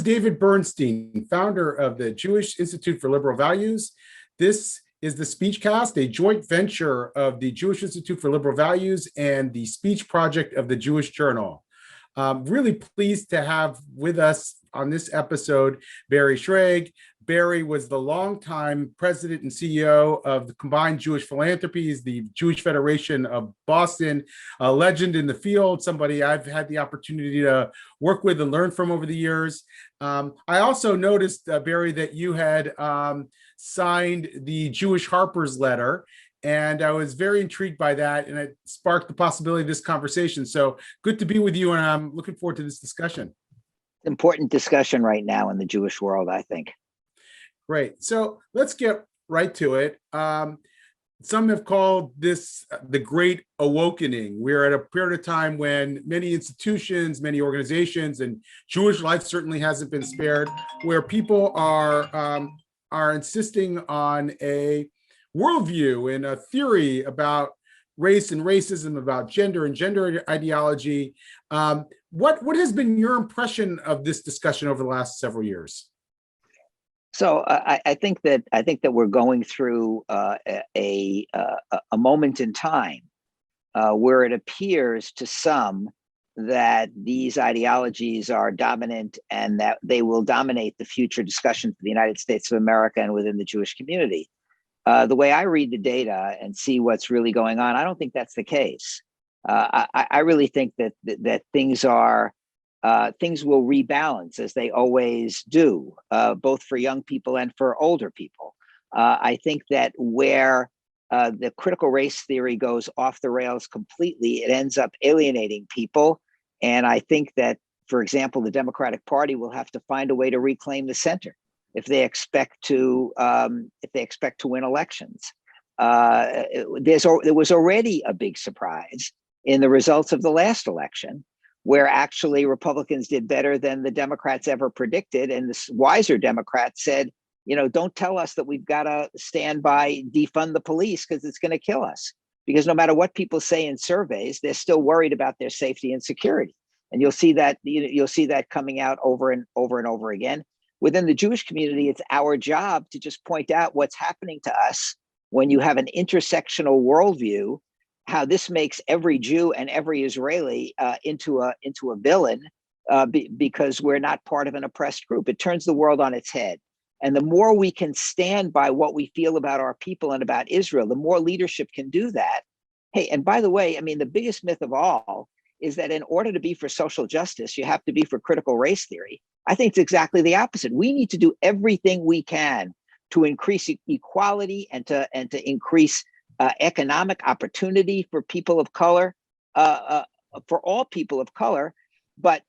David Bernstein, founder of the Jewish Institute for Liberal Values. This is the SpeechCast, a joint venture of the Jewish Institute for Liberal Values and the Speech Project of the Jewish Journal. Really pleased to have with us on this episode Barry Shrage. Barry was the longtime president and CEO of the combined Jewish Philanthropies, the Jewish Federation of Boston, a legend in the field, somebody I've had the opportunity to work with and learn from over the years. I also noticed, Barry, that you had signed the Jewish Harper's letter, and I was very intrigued by that, and it sparked the possibility of this conversation. So good to be with you, and I'm looking forward to this discussion. Important discussion right now in the Jewish world, I think. Great. So let's get right to it. Some have called this the Great Awakening. We're at a period of time when many institutions, many organizations, and Jewish life certainly hasn't been spared, where people are insisting on a worldview and a theory about race and racism, about gender and gender ideology. What has been your impression of this discussion over the last several years? So I think that we're going through a moment in time where it appears to some that these ideologies are dominant and that they will dominate the future discussion for the United States of America and within the Jewish community. The way I read the data and see what's really going on, I don't think that's the case. I really think that things will rebalance as they always do, both for young people and for older people. I think that where the critical race theory goes off the rails completely, it ends up alienating people. And I think that, for example, the Democratic Party will have to find a way to reclaim the center if they expect to win elections. There was already a big surprise in the results of the last election, where actually Republicans did better than the Democrats ever predicted. And this wiser Democrat said, don't tell us that we've got to stand by, defund the police, because it's going to kill us. Because no matter what people say in surveys, they're still worried about their safety and security. And you'll see that coming out over and over again. Within the Jewish community, it's our job to just point out what's happening to us when you have an intersectional worldview, how this makes every Jew and every Israeli into a villain because we're not part of an oppressed group. It turns the world on its head. And the more we can stand by what we feel about our people and about Israel, the more leadership can do that. Hey, and by the way, I mean, the biggest myth of all is that in order to be for social justice, you have to be for critical race theory. I think it's exactly the opposite. We need to do everything we can to increase equality and to increase economic opportunity for people of color, for all people of color, but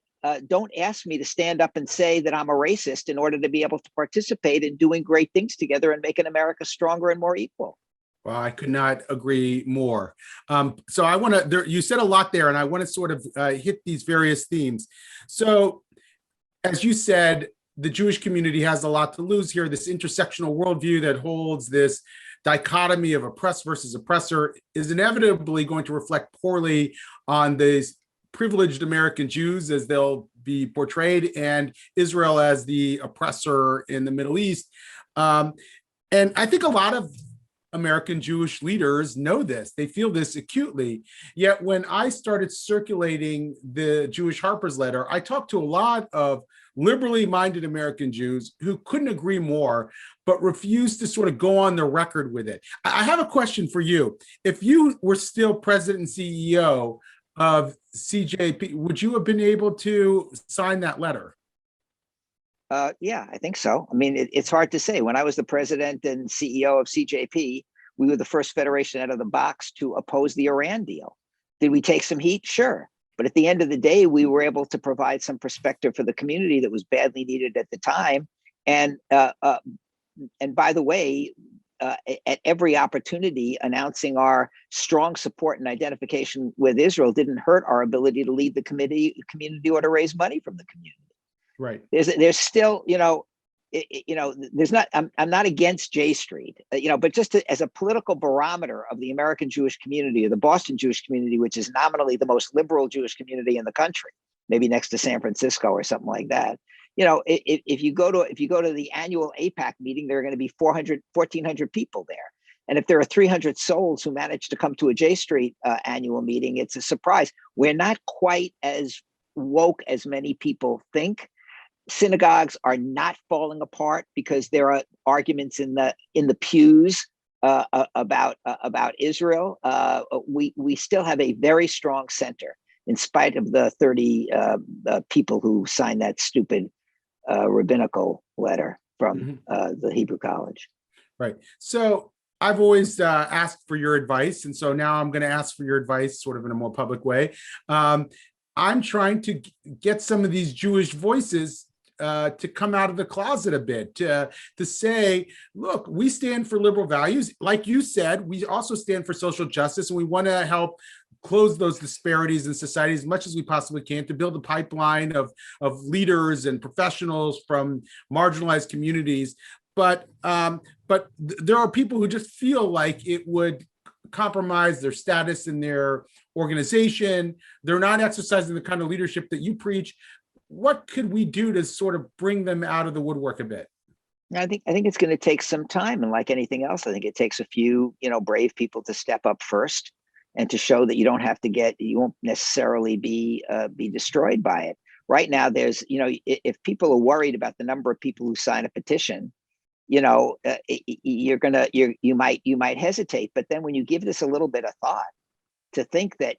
don't ask me to stand up and say that I'm a racist in order to be able to participate in doing great things together and making America stronger and more equal. Well, I could not agree more. So I want to, you said a lot there, and I want to sort of hit these various themes. So as you said, the Jewish community has a lot to lose here. This intersectional worldview that holds this dichotomy of oppressed versus oppressor is inevitably going to reflect poorly on these privileged American Jews as they'll be portrayed, and Israel as the oppressor in the Middle East. And I think a lot of American Jewish leaders know this. They feel this acutely. Yet when I started circulating the Jewish Harper's letter, I talked to a lot of liberally minded American Jews who couldn't agree more, but refused to sort of go on the record with it. I have a question for you. If you were still president and CEO of CJP, would you have been able to sign that letter? Yeah, I think so. I mean, it's hard to say. When I was the president and CEO of CJP, we were the first federation out of the box to oppose the Iran deal. Did we take some heat? Sure. But at the end of the day, we were able to provide some perspective for the community that was badly needed at the time. And by the way, at every opportunity, announcing our strong support and identification with Israel didn't hurt our ability to lead the community or to raise money from the community. Right. There's still, there's not, I'm not against J Street, but just as a political barometer of the American Jewish community or the Boston Jewish community, which is nominally the most liberal Jewish community in the country, maybe next to San Francisco or something like that. if you go to the annual APAC meeting, there are going to be 1,400 people there. And if there are 300 souls who manage to come to a J Street annual meeting, it's a surprise. We're not quite as woke as many people think. Synagogues are not falling apart because there are arguments in the pews about Israel. We still have a very strong center, in spite of the 30 people who signed that stupid rabbinical letter from the Hebrew College. Right. So I've always asked for your advice, and so now I'm going to ask for your advice sort of in a more public way. I'm trying to get some of these Jewish voices to come out of the closet a bit, to say, look, we stand for liberal values. Like you said, we also stand for social justice, and we want to help close those disparities in society as much as we possibly can, to build a pipeline of leaders and professionals from marginalized communities. But there are people who just feel like it would compromise their status in their organization. They're not exercising the kind of leadership that you preach. What could we do to sort of bring them out of the woodwork a bit? I think it's going to take some time, and like anything else, I think it takes a few brave people to step up first and to show that you won't necessarily be destroyed by it. Right now, there's if people are worried about the number of people who sign a petition, you might hesitate. But then when you give this a little bit of thought, to think that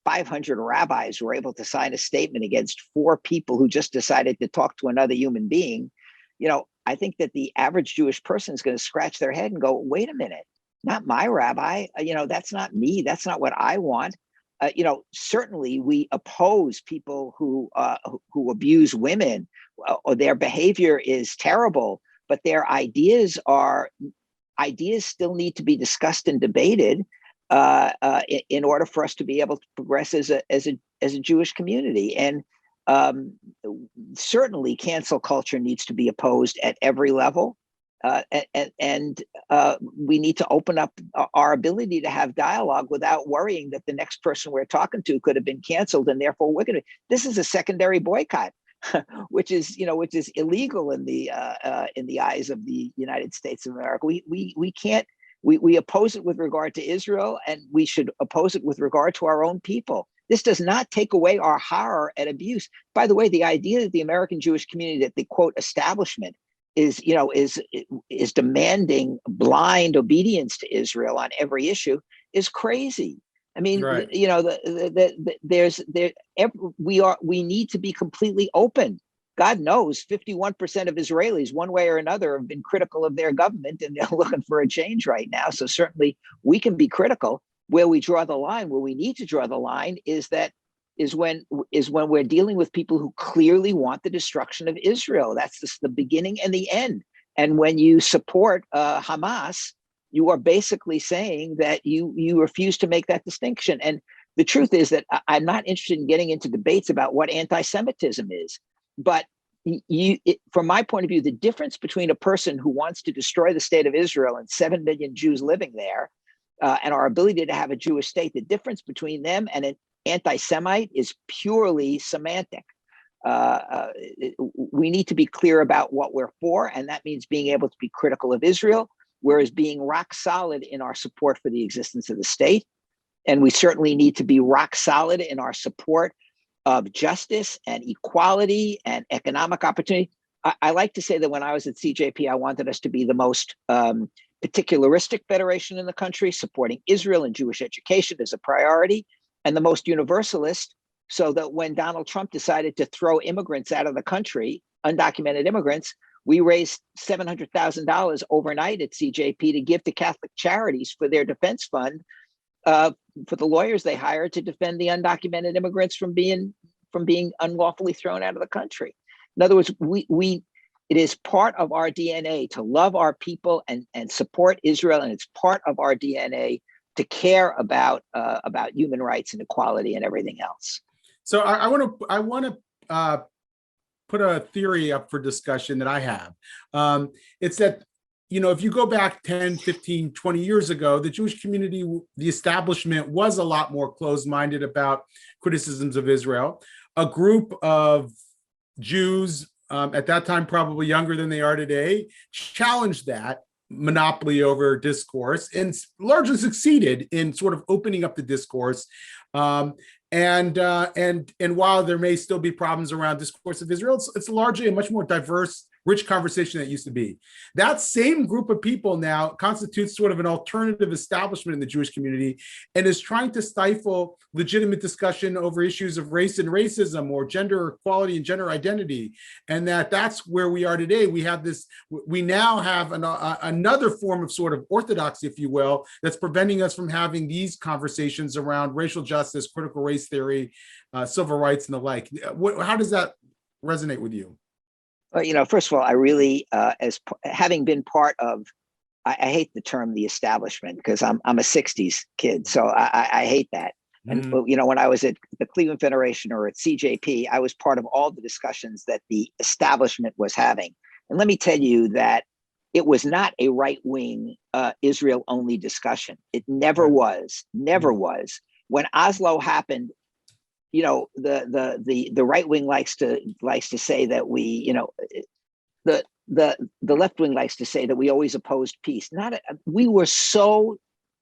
500 rabbis were able to sign a statement against 4 people who just decided to talk to another human being, I think that the average Jewish person is going to scratch their head and go, wait a minute, not my rabbi, that's not me, that's not what I want. Certainly we oppose people who abuse women, or their behavior is terrible, but their ideas still need to be discussed and debated in order for us to be able to progress as a Jewish community. And certainly cancel culture needs to be opposed at every level. And we need to open up our ability to have dialogue without worrying that the next person we're talking to could have been canceled, and therefore this is a secondary boycott, which is illegal in the eyes of the United States of America. We can't. We oppose it with regard to Israel, and we should oppose it with regard to our own people. This does not take away our horror at abuse. By the way, the idea that the American Jewish community, that the quote establishment is demanding blind obedience to Israel on every issue is crazy. I mean, right. We need to be completely open. God knows 51% of Israelis, one way or another, have been critical of their government, and they're looking for a change right now. So certainly we can be critical. Where we draw the line, where we need to draw the line, is when we're dealing with people who clearly want the destruction of Israel. That's the beginning and the end. And when you support Hamas, you are basically saying that you refuse to make that distinction. And the truth is that I'm not interested in getting into debates about what anti-Semitism is. But from my point of view, the difference between a person who wants to destroy the state of Israel and 7 million Jews living there, and our ability to have a Jewish state, the difference between them and an anti-Semite is purely semantic. We need to be clear about what we're for, and that means being able to be critical of Israel, whereas being rock solid in our support for the existence of the state. And we certainly need to be rock solid in our support of justice and equality and economic opportunity. I like to say that when I was at CJP, I wanted us to be the most particularistic federation in the country, supporting Israel and Jewish education as a priority, and the most universalist, so that when Donald Trump decided to throw immigrants out of the country, undocumented immigrants, we raised $700,000 overnight at CJP to give to Catholic charities for their defense fund, for the lawyers they hired to defend the undocumented immigrants from being unlawfully thrown out of the country. In other words, it is part of our DNA to love our people and support Israel, and it's part of our DNA to care about human rights and equality and everything else. So I want to put a theory up for discussion that I have. It's that, if you go back 10, 15, 20 years ago, the Jewish community, the establishment, was a lot more closed-minded about criticisms of Israel. A group of Jews at that time probably younger than they are today, challenged that monopoly over discourse and largely succeeded in sort of opening up the discourse. And while there may still be problems around discourse of Israel, it's largely a much more diverse, rich conversation that used to be. That same group of people now constitutes sort of an alternative establishment in the Jewish community and is trying to stifle legitimate discussion over issues of race and racism or gender equality and gender identity. And that's where we are today. We now have another form of sort of orthodoxy, if you will, that's preventing us from having these conversations around racial justice, critical race theory, civil rights, and the like. How does that resonate with you? Well, first of all, I really, having been part of, I hate the term the establishment because I'm a 60s kid, so I hate that. And when I was at the Cleveland Federation or at CJP, I was part of all the discussions that the establishment was having. And let me tell you that it was not a right-wing Israel-only discussion. It never was, never was. When Oslo happened, the right wing likes to say that the left wing likes to say that we always opposed peace. We were so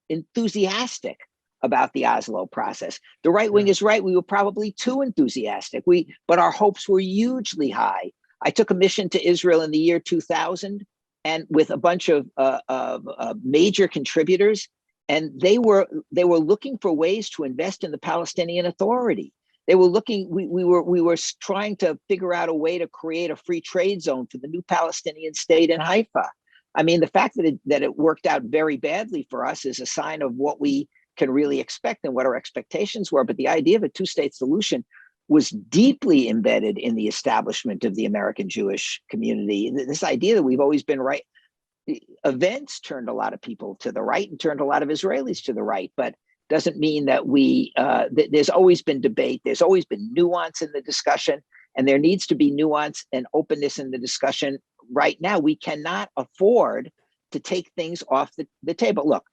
enthusiastic about the Oslo process. The right wing is right. We were probably too enthusiastic. But our hopes were hugely high. I took a mission to Israel in the year 2000, and with a bunch of major contributors, and they were looking for ways to invest in the Palestinian Authority. They were looking. We were trying to figure out a way to create a free trade zone for the new Palestinian state in Haifa. I mean, the fact that it worked out very badly for us is a sign of what we can really expect and what our expectations were. But the idea of a two-state solution was deeply embedded in the establishment of the American Jewish community. This idea that we've always been right. Events turned a lot of people to the right and turned a lot of Israelis to the right, but doesn't mean that there's always been debate. There's always been nuance in the discussion, and there needs to be nuance and openness in the discussion. Right now, we cannot afford to take things off the table. Look,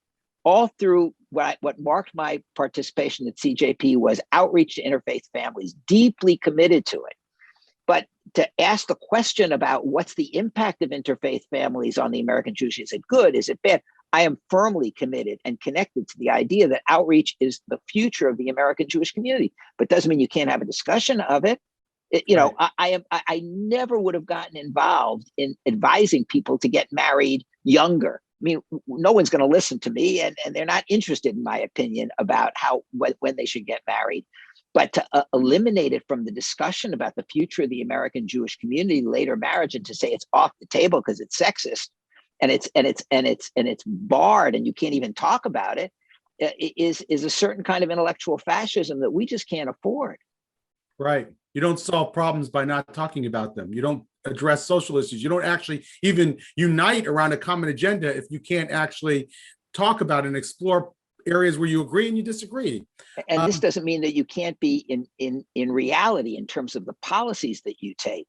all through what marked my participation at CJP was outreach to interfaith families, deeply committed to it. But to ask the question about what's the impact of interfaith families on the American Jewish, is it good? Is it bad? I am firmly committed and connected to the idea that outreach is the future of the American Jewish community, but doesn't mean you can't have a discussion of it. I never would have gotten involved in advising people to get married younger. I mean, no one's going to listen to me, and they're not interested in my opinion about when they should get married. But to eliminate it from the discussion about the future of the American Jewish community, later marriage, and to say it's off the table because it's sexist and it's barred and you can't even talk about it, is a certain kind of intellectual fascism that we just can't afford. Right. You don't solve problems by not talking about them. You don't address social issues. You don't actually even unite around a common agenda if you can't actually talk about and explore areas where you agree and you disagree. And this doesn't mean that you can't be in reality in terms of the policies that you take,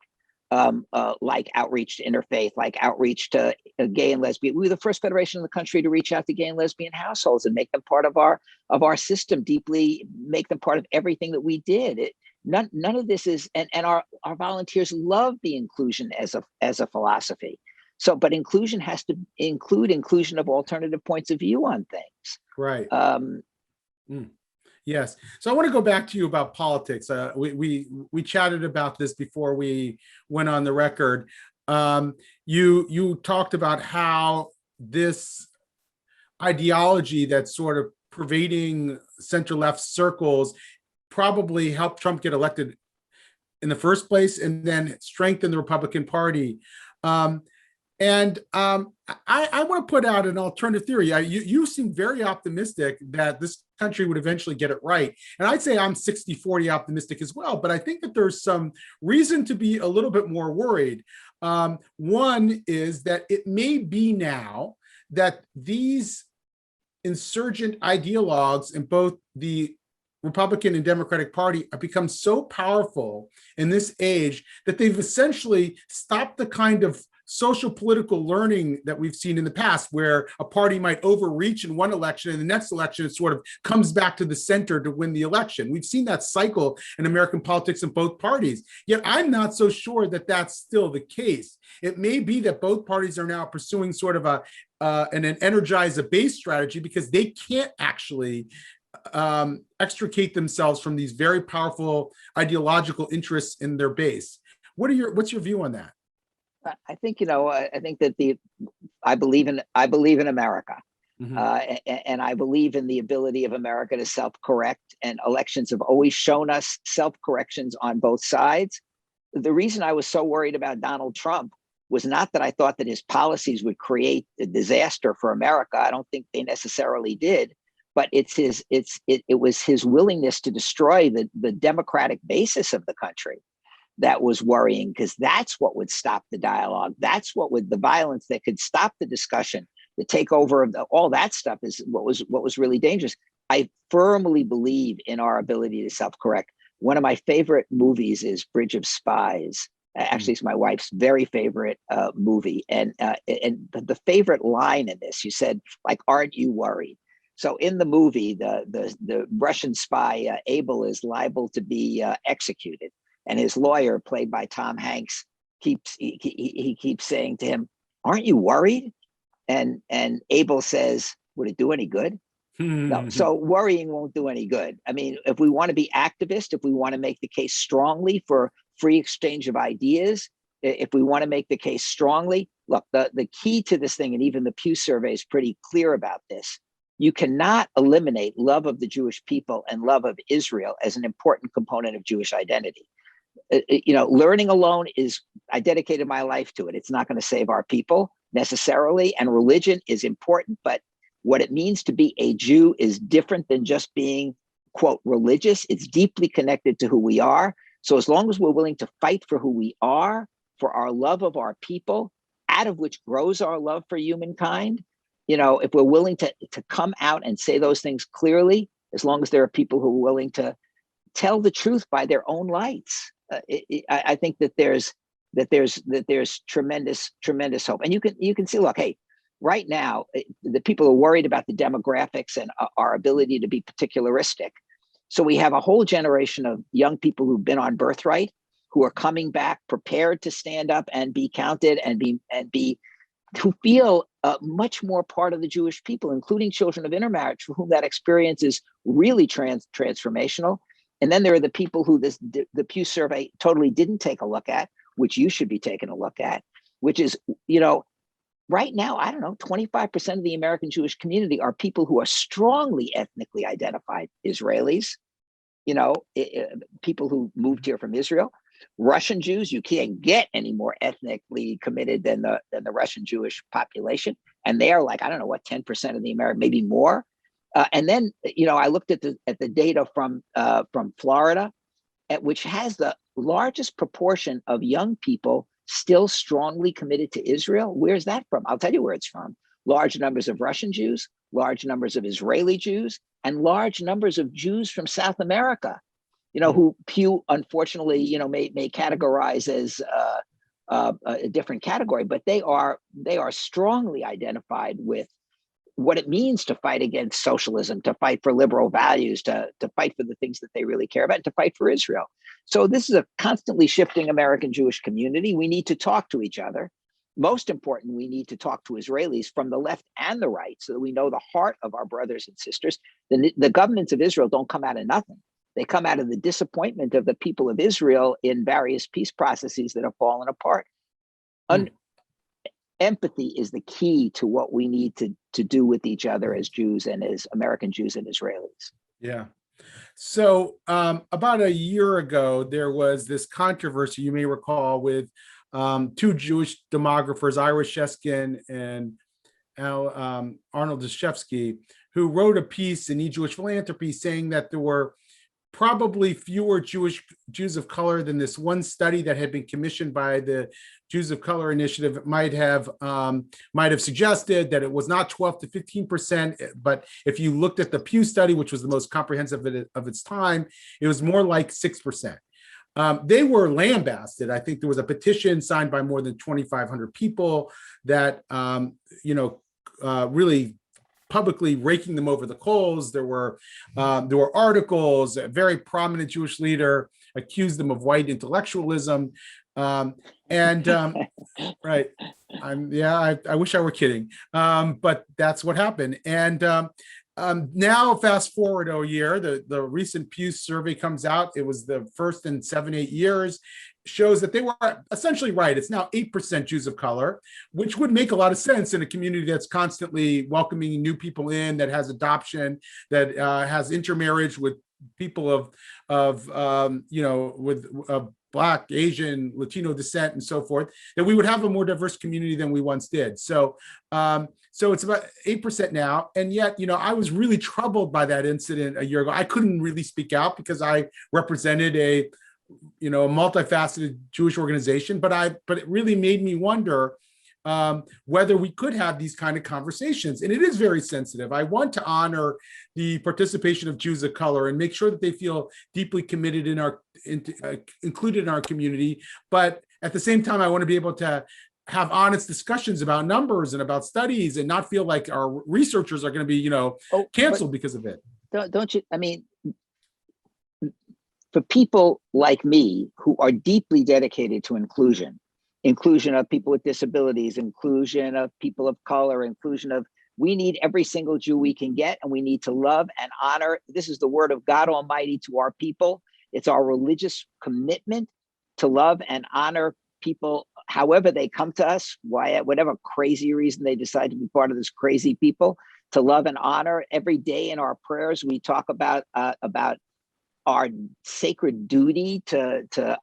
like outreach to interfaith, like outreach to gay and lesbian. We were the first federation in the country to reach out to gay and lesbian households and make them part of our system, deeply make them part of everything that we did. None of this is, and our volunteers love the inclusion as a philosophy. So, but inclusion has to include inclusion of alternative points of view on things. Right. Yes. So I want to go back to you about politics. We chatted about this before we went on the record. You talked about how this ideology that's sort of pervading center-left circles probably helped Trump get elected in the first place and then strengthen the Republican Party. And I want to put out an alternative theory. You seem very optimistic that this country would eventually get it right. And I'd say I'm 60-40 optimistic as well, but I think that there's some reason to be a little bit more worried. One is that it may be now that these insurgent ideologues in both the Republican and Democratic Party have become so powerful in this age that they've essentially stopped the kind of social political learning that we've seen in the past, where a party might overreach in one election and the next election it sort of comes back to the center to win the election. We've seen that cycle in American politics in both parties. Yet I'm not so sure that that's still the case. It may be that both parties are now pursuing sort of an energize a base strategy because they can't actually extricate themselves from these very powerful ideological interests in their base. What's your view on that? I think, I think that I believe in America. And I believe in the ability of America to self-correct, and elections have always shown us self-corrections on both sides. The reason I was so worried about Donald Trump was not that I thought that his policies would create a disaster for America. I don't think they necessarily did, but it was his willingness to destroy the democratic basis of the country that was worrying, because that's what would stop the dialogue. That's what would, the violence that could stop the discussion, the takeover of all that stuff is what was really dangerous. I firmly believe in our ability to self-correct. One of my favorite movies is Bridge of Spies. Actually, it's my wife's very favorite movie. And the favorite line in this, you said, like, aren't you worried? So in the movie, the Russian spy, Abel, is liable to be executed. And his lawyer, played by Tom Hanks, keeps saying to him, aren't you worried? And Abel says, would it do any good? No. So worrying won't do any good. I mean, if we want to be activist, if we want to make the case strongly for free exchange of ideas, if we want to make the case strongly, look, the key to this thing, and even the Pew survey is pretty clear about this, you cannot eliminate love of the Jewish people and love of Israel as an important component of Jewish identity. Learning alone I dedicated my life to it. It's not going to save our people necessarily. And religion is important, but what it means to be a Jew is different than just being, quote, religious. It's deeply connected to who we are. So as long as we're willing to fight for who we are, for our love of our people, out of which grows our love for humankind, if we're willing to come out and say those things clearly, as long as there are people who are willing to tell the truth by their own lights, I think that there's tremendous hope. And you can see, look, hey, right now, the people are worried about the demographics and our ability to be particularistic. So we have a whole generation of young people who've been on birthright, who are coming back prepared to stand up and be counted and who feel much more part of the Jewish people, including children of intermarriage, for whom that experience is really transformational. And then there are the people who the Pew survey totally didn't take a look at, which you should be taking a look at, which is, right now, I don't know, 25% of the American Jewish community are people who are strongly ethnically identified Israelis, people who moved here from Israel. Russian Jews, you can't get any more ethnically committed than the Russian Jewish population. And they are like, I don't know what, 10% of the American, maybe more. And then, I looked at the data from Florida, which has the largest proportion of young people still strongly committed to Israel. Where's that from? I'll tell you where it's from. Large numbers of Russian Jews, large numbers of Israeli Jews, and large numbers of Jews from South America, who Pew, unfortunately, may categorize as a different category, but they are strongly identified with what it means to fight against socialism, to fight for liberal values, to fight for the things that they really care about, to fight for Israel. So this is a constantly shifting American Jewish community. We need to talk to each other. Most important, we need to talk to Israelis from the left and the right so that we know the heart of our brothers and sisters. The governments of Israel don't come out of nothing. They come out of the disappointment of the people of Israel in various peace processes that have fallen apart. Empathy is the key to what we need to do with each other as Jews and as American Jews and Israelis. Yeah. So about a year ago, there was this controversy, you may recall, with two Jewish demographers, Ira Sheskin and Arnold Dashevsky, who wrote a piece in E-Jewish Philanthropy saying that there were probably fewer Jews of color than this one study that had been commissioned by the Jews of Color Initiative might have suggested, that it was not 12 to 15%, but if you looked at the Pew study, which was the most comprehensive of its time, it was more like 6%. they were lambasted. I think there was a petition signed by more than 2,500 people that, really publicly raking them over the coals. There were articles. A very prominent Jewish leader accused them of white intellectualism, right. I wish I were kidding, but that's what happened. And now, fast forward a year, the recent Pew survey comes out. It was the first in 7-8 years, shows that they were essentially right. It's now 8% Jews of color, which would make a lot of sense in a community that's constantly welcoming new people in, that has adoption, that has intermarriage with people with Black, Asian, Latino descent, and so forth, that we would have a more diverse community than we once did. So it's about 8% now. And yet, I was really troubled by that incident a year ago. I couldn't really speak out because I represented a multifaceted Jewish organization, but it really made me wonder whether we could have these kind of conversations. And it is very sensitive. I want to honor the participation of Jews of color and make sure that they feel deeply committed included in our community. But at the same time, I want to be able to have honest discussions about numbers and about studies, and not feel like our researchers are going to be, canceled because of it. Don't you? I mean, for people like me who are deeply dedicated to inclusion of people with disabilities, inclusion of people of color, we need every single Jew we can get, and we need to love and honor. This is the word of God Almighty to our people. It's our religious commitment to love and honor people, however they come to us, whatever crazy reason they decide to be part of this crazy people, to love and honor. Every day in our prayers, we talk about our sacred duty to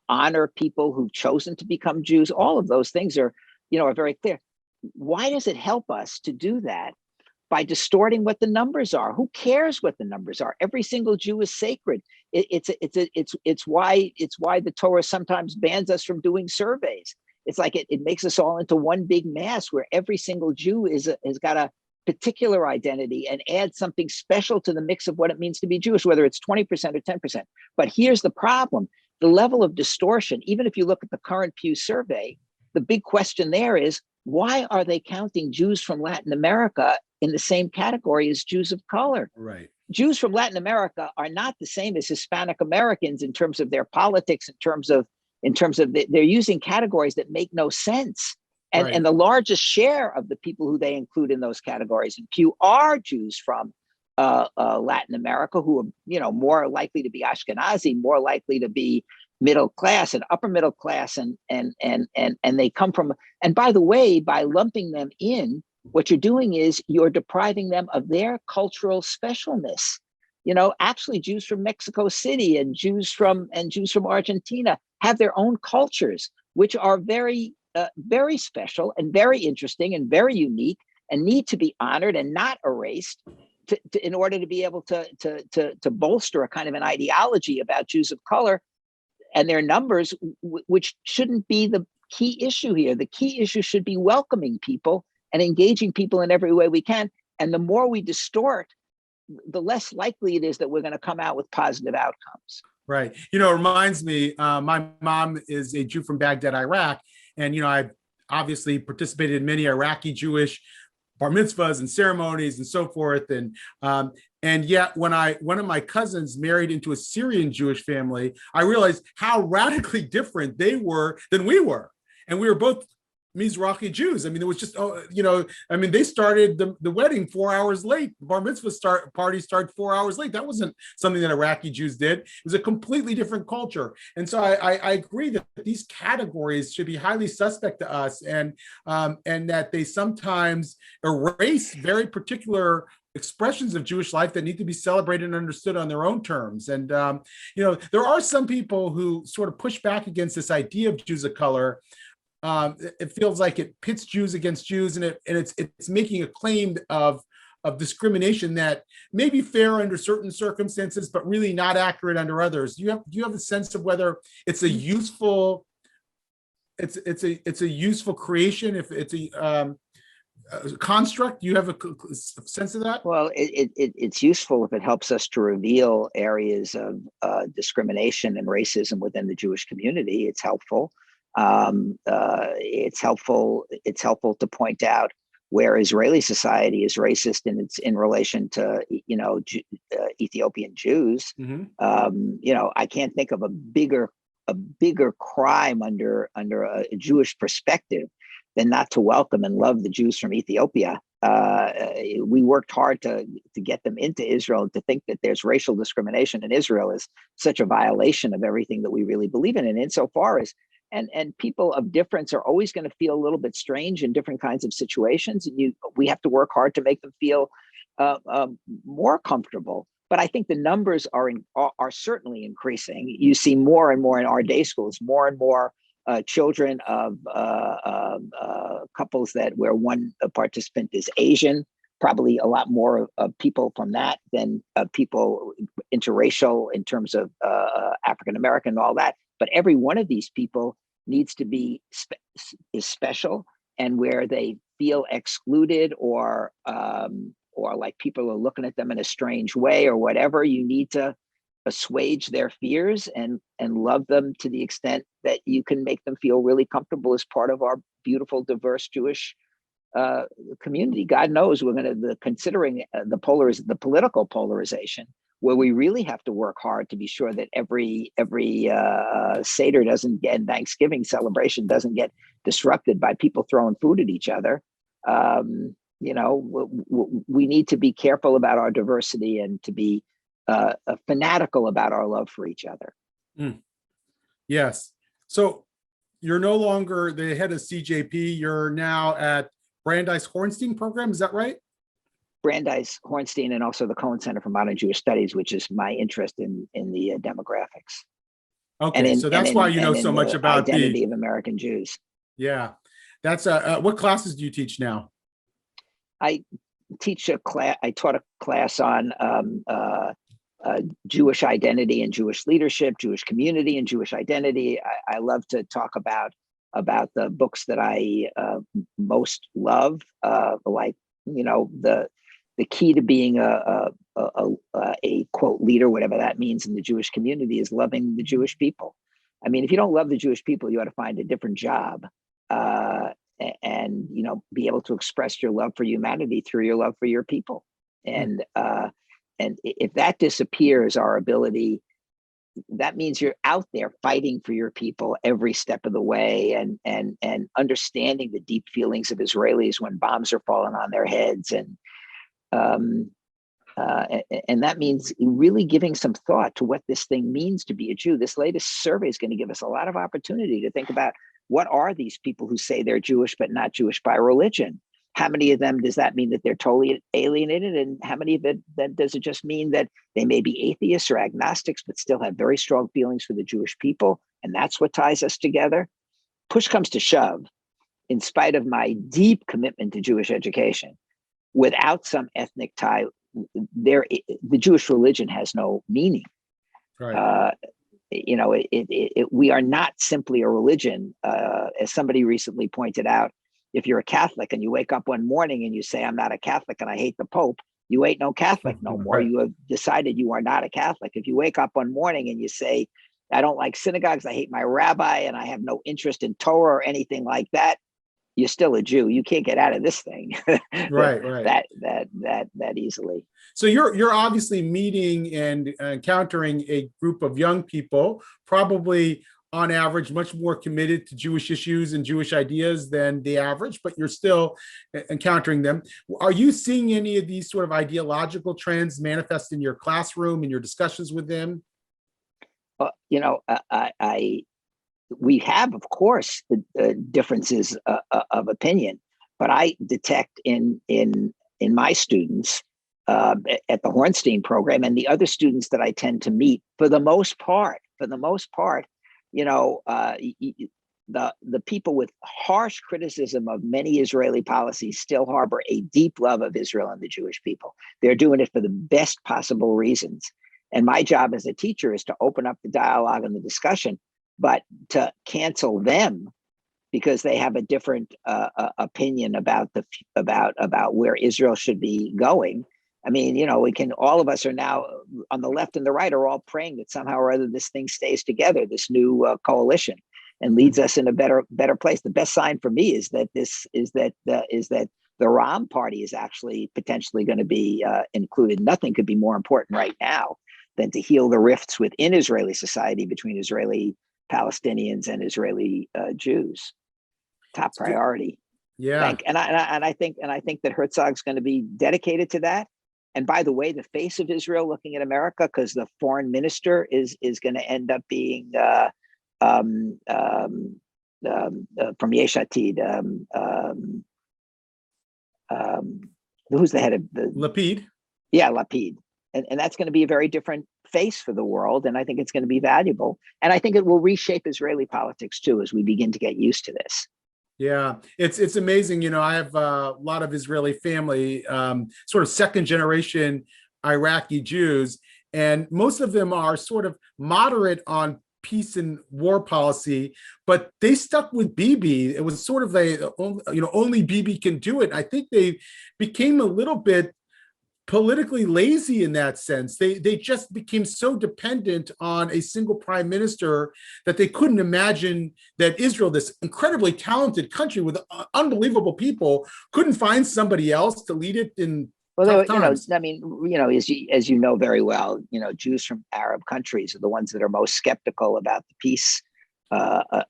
honor people who've chosen to become Jews. All of those things are very clear. Why does it help us to do that by distorting what the numbers are? Who cares what the numbers are? Every single Jew is sacred. It's why the Torah sometimes bans us from doing surveys. It's like it makes us all into one big mass where every single Jew has got a particular identity and adds something special to the mix of what it means to be Jewish, whether it's 20% or 10%. But here's the problem. The level of distortion, even if you look at the current Pew survey, the big question there is, why are they counting Jews from Latin America in the same category as Jews of color? Right. Jews from Latin America are not the same as Hispanic Americans in terms of their politics, in terms of they're using categories that make no sense. And, right. And the largest share of the people who they include in those categories in Pew are Jews from Latin America, who are more likely to be Ashkenazi, more likely to be middle class and upper middle class, and they come from. And by the way, by lumping them in, what you're doing is you're depriving them of their cultural specialness. Actually, Jews from Mexico City and Jews from Argentina have their own cultures, which are very very special and very interesting and very unique, and need to be honored and not erased in order to be able to bolster a kind of an ideology about Jews of color and their numbers, which shouldn't be the key issue here. The key issue should be welcoming people and engaging people in every way we can. And the more we distort, the less likely it is that we're going to come out with positive outcomes. Right. It reminds me, my mom is a Jew from Baghdad, Iraq. And, I've obviously participated in many Iraqi Jewish bar mitzvahs and ceremonies and so forth. And yet when one of my cousins married into a Syrian Jewish family, I realized how radically different they were than we were. And we were both Mizrahi Jews. I mean, it was just, they started the wedding 4 hours late. Bar mitzvah party started 4 hours late. That wasn't something that Iraqi Jews did. It was a completely different culture. And so I agree that these categories should be highly suspect to us, and that they sometimes erase very particular expressions of Jewish life that need to be celebrated and understood on their own terms. And, there are some people who sort of push back against this idea of Jews of color. It feels like it pits Jews against Jews, and it's making a claim of discrimination that may be fair under certain circumstances, but really not accurate under others. Do you have a sense of whether it's a useful creation, if it's construct? Do you have a sense of that? Well, it's useful if it helps us to reveal areas of discrimination and racism within the Jewish community. It's helpful. It's helpful. It's helpful to point out where Israeli society is racist in relation to Ethiopian Jews. Mm-hmm. I can't think of a bigger crime under a Jewish perspective than not to welcome and love the Jews from Ethiopia. We worked hard to get them into Israel, and to think that there's racial discrimination in Israel is such a violation of everything that we really believe in. And insofar as and people of difference are always going to feel a little bit strange in different kinds of situations, and we have to work hard to make them feel more comfortable. But I think the numbers are certainly increasing. You see more and more in our day schools, more and more children of couples where one participant is Asian, probably a lot more of people from that than people interracial in terms of African American and all that. But every one of these people needs to be is special, and where they feel excluded or like people are looking at them in a strange way or whatever, you need to assuage their fears and love them to the extent that you can make them feel really comfortable as part of our beautiful, diverse Jewish community. God knows we're going to considering the political polarization, where we really have to work hard to be sure that every Seder doesn't get, and Thanksgiving celebration doesn't get disrupted by people throwing food at each other. We need to be careful about our diversity and to be fanatical about our love for each other. Yes. So you're no longer the head of CJP. You're now at Brandeis Hornstein program. Is that right? Brandeis Hornstein, and also the Cohen Center for Modern Jewish Studies, which is my interest in the demographics. Okay, so that's why you know so much about the identity of American Jews. Yeah, that's what classes do you teach now? I teach a class. I taught a class on Jewish identity and Jewish leadership, Jewish community and Jewish identity. I love to talk about the books that I most love, like the key to being a quote leader, whatever that means in the Jewish community, is loving the Jewish people. I mean, if you don't love the Jewish people, you ought to find a different job, and be able to express your love for humanity through your love for your people. And if that disappears, our ability, that means you're out there fighting for your people every step of the way, and understanding the deep feelings of Israelis when bombs are falling on their heads, and that means really giving some thought to what this thing means to be a Jew. This latest survey is going to give us a lot of opportunity to think about, what are these people who say they're Jewish but not Jewish by religion? How many of them does that mean that they're totally alienated? And how many of it that does it just mean that they may be atheists or agnostics, but still have very strong feelings for the Jewish people? And that's what ties us together. Push comes to shove, in spite of my deep commitment to Jewish education, without some ethnic tie, the Jewish religion has no meaning. Right. We are not simply a religion. As somebody recently pointed out, if you're a Catholic and you wake up one morning and you say, I'm not a Catholic and I hate the Pope, you ain't no Catholic no more. Right. You have decided you are not a Catholic. If you wake up one morning and you say, I don't like synagogues, I hate my rabbi, and I have no interest in Torah or anything like that, you're still a Jew. You can't get out of this thing Right. that easily. So you're obviously meeting and encountering a group of young people, probably on average much more committed to Jewish issues and Jewish ideas than the average, but you're still encountering them. Are you seeing any of these sort of ideological trends manifest in your classroom and your discussions with them? We have, of course, differences of opinion, but I detect in my students at the Hornstein program and the other students that I tend to meet, for the most part, the people with harsh criticism of many Israeli policies still harbor a deep love of Israel and the Jewish people. They're doing it for the best possible reasons. And my job as a teacher is to open up the dialogue and the discussion, but to cancel them because they have a different opinion about about where Israel should be going. I mean, all of us are now on the left and the right are all praying that somehow or other this thing stays together, this new coalition, and leads us in a better place. The best sign for me is that the Ram party is actually potentially going to be included. Nothing could be more important right now than to heal the rifts within Israeli society between Israeli Palestinians and Israeli Jews. Top priority. Yeah. And I think that Herzog's going to be dedicated to that. And by the way, the face of Israel looking at America, because the foreign minister is going to end up being from Yesh Atid. Who's the head of the Lapid? Yeah, Lapid. And that's going to be a very different face for the world. And I think it's going to be valuable. And I think it will reshape Israeli politics too, as we begin to get used to this. Yeah, it's amazing. I have a lot of Israeli family, sort of second generation Iraqi Jews, and most of them are sort of moderate on peace and war policy, but they stuck with Bibi. It was sort of only Bibi can do it. I think they became a little bit politically lazy in that sense. They just became so dependent on a single prime minister that they couldn't imagine that Israel, this incredibly talented country with unbelievable people, couldn't find somebody else to lead it in tough times. As you know very well, Jews from Arab countries are the ones that are most skeptical about the peace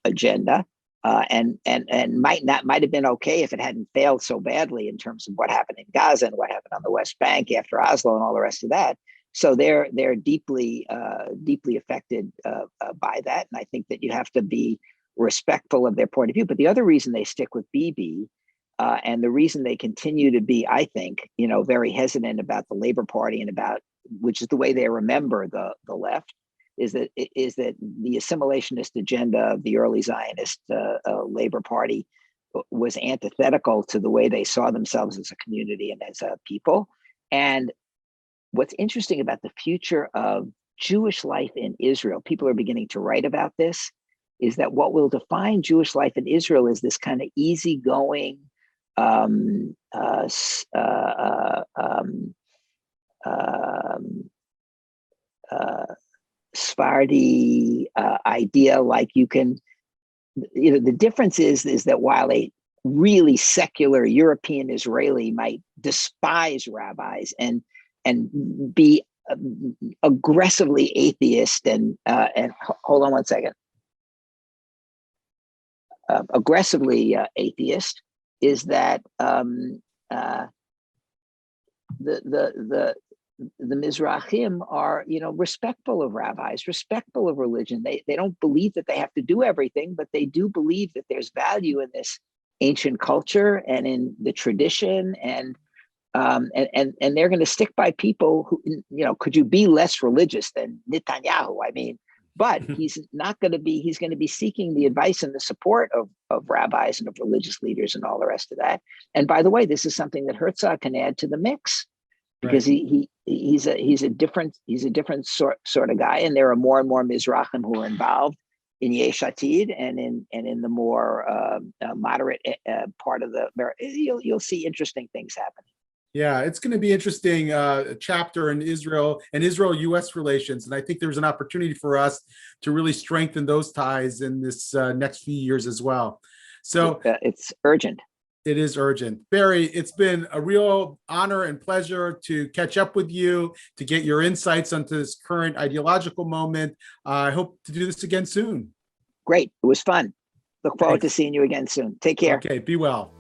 agenda. And might have been okay if it hadn't failed so badly in terms of what happened in Gaza and what happened on the West Bank after Oslo and all the rest of that. So they're deeply affected by that, and I think that you have to be respectful of their point of view. But the other reason they stick with Bibi, and the reason they continue to be, I think, very hesitant about the Labor Party and which is the way they remember the left, is that the assimilationist agenda of the early Zionist Labor Party was antithetical to the way they saw themselves as a community and as a people. And what's interesting about the future of Jewish life in Israel, people are beginning to write about this, is that what will define Jewish life in Israel is this kind of easygoing, Sephardi idea, like you can, the difference is that while a really secular European Israeli might despise rabbis and be aggressively atheist and hold on one second, aggressively atheist, is that the Mizrahim are, respectful of rabbis, respectful of religion. They don't believe that they have to do everything, but they do believe that there's value in this ancient culture and in the tradition, and they're going to stick by people who, could you be less religious than Netanyahu? I mean, but he's not going to be. He's going to be seeking the advice and the support of rabbis and of religious leaders and all the rest of that. And by the way, this is something that Herzog can add to the mix, because he's a different sort of guy, and there are more and more Mizrahim who are involved in Yesh Atid and in the more moderate part of the. You'll see interesting things happening. Yeah, it's going to be interesting chapter in Israel and Israel-U.S. relations, and I think there's an opportunity for us to really strengthen those ties in this next few years as well. So it's urgent. It is urgent. Barry, it's been a real honor and pleasure to catch up with you, to get your insights onto this current ideological moment. I hope to do this again soon. Great. It was fun. Look forward to seeing you again soon. Take care. Okay, be well.